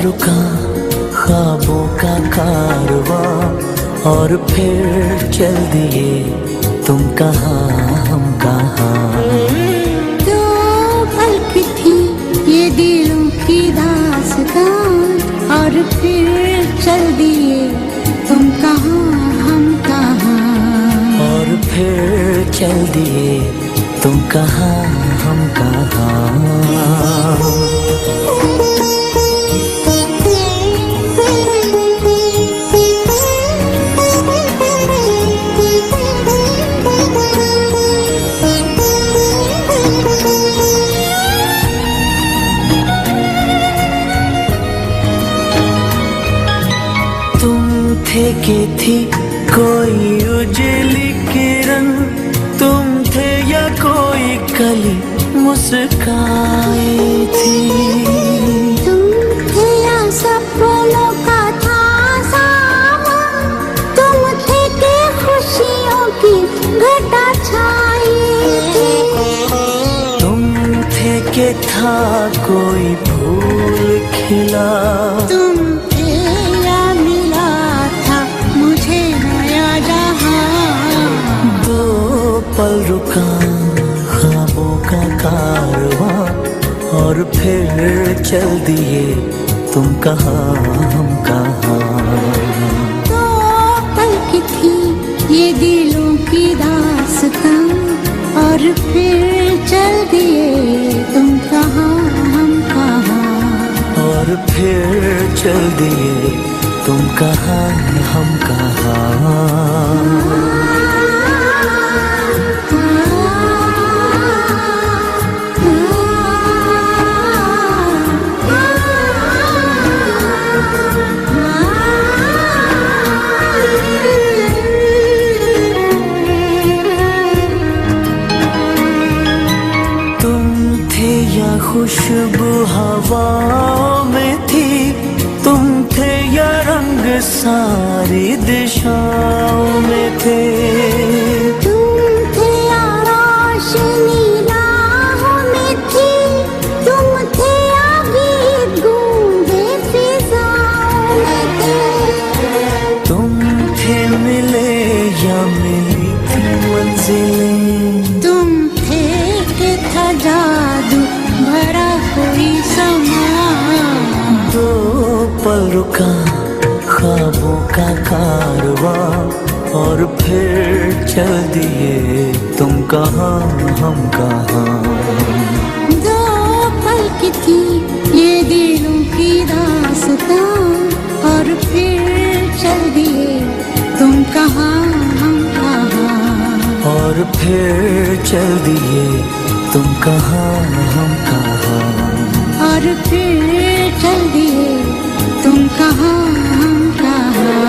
रुका ख्वाबों का कारवां और फिर चल दिए तुम कहाँ हम कहाँ। दो पल की थी ये दिलों की दास्तां और फिर चल दिए तुम कहाँ हम कहाँ। और फिर चल दिए तुम कहाँ हम कहाँ। थे कि थी कोई उजली किरण, तुम थे या कोई कली मुस्काई थी। तुम थे या सपनों का था सावन, तुम थे कि खुशियों की घटा छाई थी। तुम थे कि था कोई फूल खिला, तुम थे या मिला था मुझे नया जहां। दो पल रुका ख्वाबों का कारवां और फिर चल दिए तुम कहाँ हम कहाँ। दो पल की थी ये दिलों की दास्तां और फिर चल दिए तुम कहाँ हम कहाँ। और फिर चल दिए तुम कहाँ हम कहाँ। खुशबू हवाओं में थी, तुम थे या रंग सारी दिशाओं में थे। तुम थे या रोशनी राहों में थी, तुम थे या गीत गूंजे फिजाओं में थे। तुम थे मिले या मिली थी मंजिलें, तुम थे कि था जादू भरा कोई समा। दो पल रुका ख्वाबों का कारवां और फिर चल दिए तुम कहाँ हम कहाँ। दो पल की थी ये दिलों की दास्तां और फिर चल दिए तुम कहाँ हम कहाँ। और फिर चल दिए तुम कहाँ हम कहाँ। और फिर चल दिए तुम कहाँ हम कहाँ।